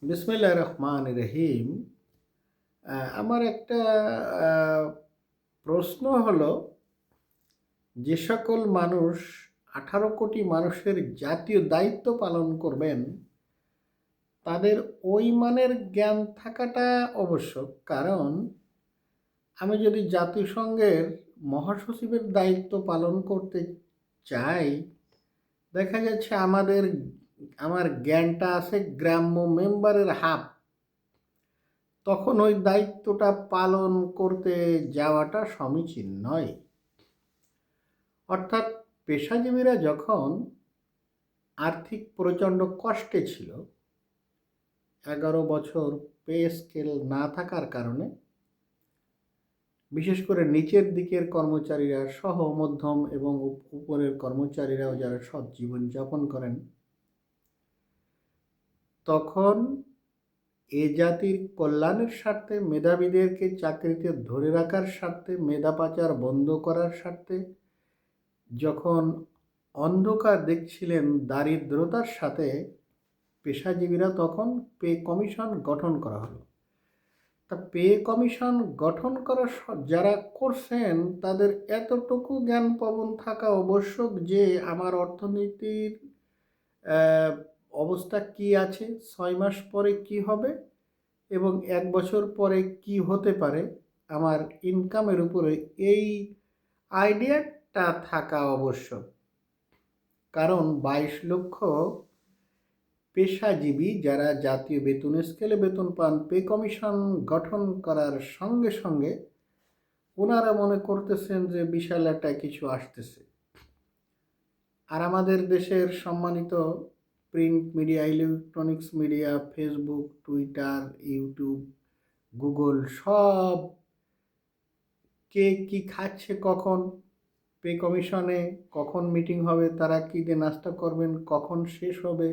বিসমিল্লাহির রহমানির রহিম। আমার একটা আ প্রশ্ন হলো, যে সকল মানুষ ১৮ কোটি মানুষের জাতীয় দায়িত্ব পালন করবেন, তাদের ওই মানের জ্ঞান থাকাটা আবশ্যক। কারণ আমি যদি জাতিসংঘের মহাসচিবের দায়িত্ব পালন করতে চাই, দেখা যাচ্ছে আমার জ্ঞানটা আছে গ্রাম্য মেম্বারের হাফ। তখন ওই দায়িত্বটা পালন করতে যাওয়াটা সমীচীন নয়। অর্থাৎ পেশাজীবীরা যখন আর্থিক প্রচণ্ড কষ্টে ছিল, ১১ বছর পে স্কেল না থাকার কারণে বিশেষ করে নিচের দিকের কর্মচারীরা সহ মধ্যম এবং উপরের কর্মচারীরাও যারা সৎ জীবন যাপন করেন, তখন এ জাতির কল্যাণের স্বার্থে মেধাবীদেরকে চাকরিতে ধরে রাখার স্বার্থে, মেধা পাচার বন্ধ করার স্বার্থে যখন অন্ধকার দেখছিলেন দারিদ্রতার সাথে, পেশাজীবীরা তখন পে কমিশন গঠন করা হলো। তা পে কমিশন গঠন করা যারা করছেন তাদের এতটুকু জ্ঞান পবন থাকা আবশ্যক যে আমার অর্থনীতির অবস্থা কি আছে, ৬ মাস পরে কি হবে এবং ১ বছর পরে কি হতে পারে আমার ইনকামের উপরে, এই আইডিয়াটা থাকা আবশ্যক। কারণ ২২ লক্ষ পেশাজীবী যারা জাতীয় বেতন স্কেলে বেতন পান, পে কমিশন গঠন করার সঙ্গে সঙ্গে ওনারা মনে করতেছেন যে বিশাল একটা কিছু আসতেছে। আর আমাদের দেশের সম্মানিত print media, electronics media, Facebook, Twitter, YouTube, Google সব কে কি খাচ্ছে, কখন পে কমিশনে কখন মিটিং হবে, তারা কী দিয়ে নাস্তা করবেন, কখন শেষ হবে,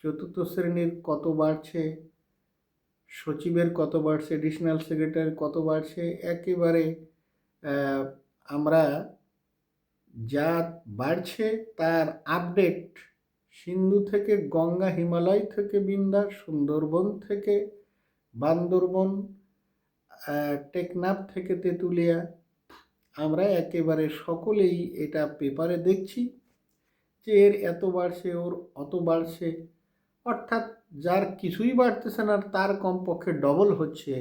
চতুর্থ শ্রেণীর কত বাড়ছে, সচিবের কত বাড়ছে, এডিশনাল সেক্রেটারি কত বাড়ছে, একেবারে আমরা যা বাড়ছে তার আপডেট সিন্ধু থেকে গঙ্গা, হিমালয় থেকে বিন্ধ্য, সুন্দরবন থেকে বান্দরবন, টেকনাফ থেকে তেঁতুলিয়া, আমরা একেবারে সকলেই এটা পেপারে দেখছি যে এর এত বাড়ছে, ওর অত বাড়ছে। অর্থাৎ যার কিছুই বাড়তেছে না তার কমপক্ষে ডবল হচ্ছে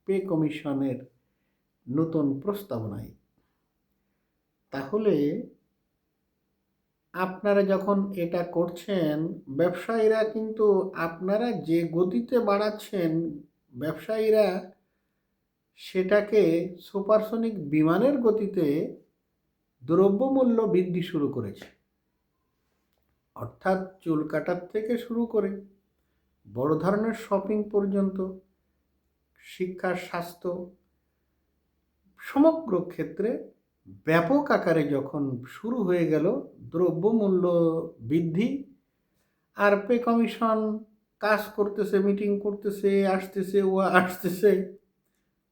পে কমিশনের নতুন প্রস্তাবনায়। তাহলে আপনারা যখন এটা করছেন, ব্যবসায়ীরা কিন্তু আপনারা যে গতিতে বাড়াচ্ছেন, ব্যবসায়ীরা সেটাকে সুপারসনিক বিমানের গতিতে দ্রব্যমূল্য বৃদ্ধি শুরু করেছে। অর্থাৎ চুল কাটার থেকে শুরু করে বড় ধরনের শপিং পর্যন্ত, শিক্ষা, স্বাস্থ্য, সমগ্র ক্ষেত্রে ব্যাপক আকারে যখন শুরু হয়ে গেল দ্রব্যমূল্য বৃদ্ধি, আর পে কমিশন কাজ করতেছে, মিটিং করতেছে, আসতেছে, ও আসতেছে,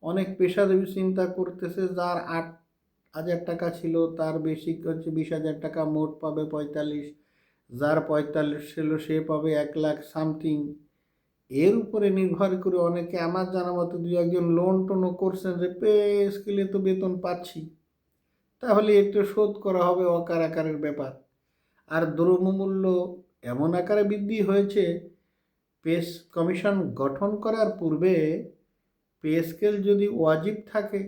অনেক পেশাজীবী চিন্তা করতেছে যার ৮,০০০ টাকা ছিল তার বেশি হচ্ছে ২০,০০০ টাকা মোট পাবে ৪৫, যার ৪৫ ছিল সে পাবে ১,০০,০০০ সামথিং। এর উপরে নির্ভর করে অনেকে আমার জানা মতো দু একজন লোন টোনও করছেন যে পে স্কেলে তো বেতন পাচ্ছি, তাহলে একটু শোধ করা হবে, অকার আকারের ব্যাপার। আর দ্রব্যমূল্য এমন আকারে বৃদ্ধি হয়েছে, পে কমিশন গঠন করার পূর্বে পে স্কেল যদি ওয়াজিব থাকে,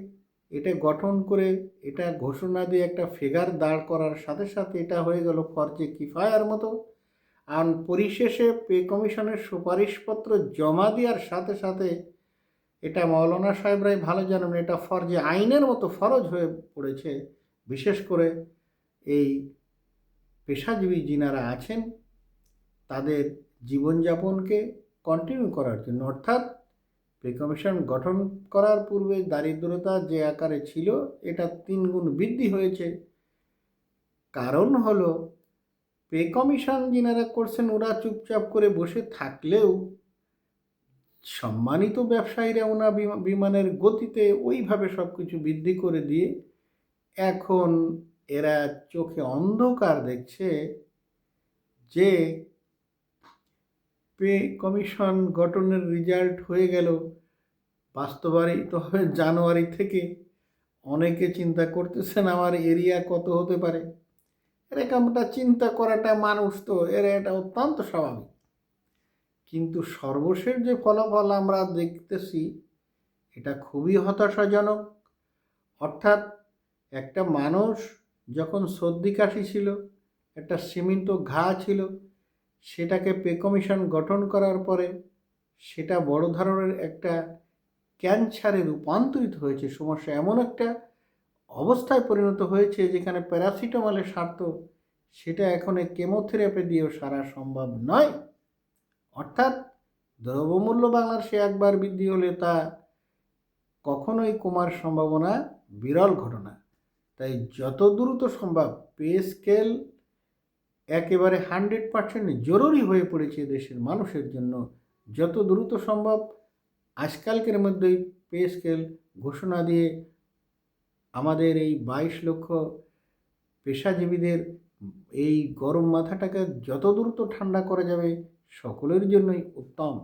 এটা গঠন করে এটা ঘোষণা দিয়ে একটা ফিগার দাঁড় করার সাথে সাথে এটা হয়ে গেল ফরজে কিফায়ার মতো। আর পরিশেষে পে কমিশনের সুপারিশপত্র জমা দেওয়ার সাথে সাথে এটা মৌলানা সাহেবরাই ভালো জানেন, এটা ফরজে আইনের মতো ফরজ হয়ে পড়েছে, বিশেষ করে এই পেশাজীবী যিনারা আছেন তাদের জীবনযাপনকে কন্টিনিউ করার জন্য। অর্থাৎ পে কমিশন গঠন করার পূর্বে দারিদ্রতা যে আকারে ছিল এটা ৩ গুণ বৃদ্ধি হয়েছে। কারণ হলো পে কমিশন যিনারা করছেন ওরা চুপচাপ করে বসে থাকলেও সম্মানিত ব্যবসায়ীরা ওনা বিমানের গতিতে ওইভাবে সব কিছু বৃদ্ধি করে দিয়ে এখন এরা চোখে অন্ধকার দেখছে যে পে কমিশন গঠনের রেজাল্ট হয়ে গেল, বাস্তবায়িত হবে জানুয়ারি থেকে। অনেকে চিন্তা করতেছেন আমার এরিয়া কত হতে পারে। এরকমটা চিন্তা করাটা মানুষ তো, এটা অত্যন্ত স্বাভাবিক। কিন্তু সর্বশেষ যে ফলাফল আমরা দেখতেছি এটা খুবই হতাশাজনক। অর্থাৎ একটা মানুষ যখন সর্দি কাশি ছিল, একটা সীমিত ঘা ছিল, সেটাকে পে কমিশন গঠন করার পরে সেটা বড় ধরনের একটা ক্যান্সারে রূপান্তরিত হয়েছে। সমস্যা এমন একটা অবস্থায় পরিণত হয়েছে যেখানে প্যারাসিটামলে সারত, সেটা এখন কেমোথেরাপি দিয়েও সারা সম্ভব নয়। অর্থাৎ দ্রব্যমূল্য বাংলাদেশে একবার বৃদ্ধি হলে তা কখনোই কমার সম্ভাবনা বিরল ঘটনা। তাই যত দ্রুত সম্ভব পে স্কেল একেবারে 100% জরুরি হয়ে পড়েছে দেশের মানুষের জন্য। যত দ্রুত সম্ভব আজকালকের মধ্যেই পে স্কেল ঘোষণা দিয়ে আমাদের এই 22 লক্ষ পেশাজীবীদের এই গরম মাথাটাকে যত দ্রুত ঠান্ডা করা যাবে সকলের জন্যই উত্তম।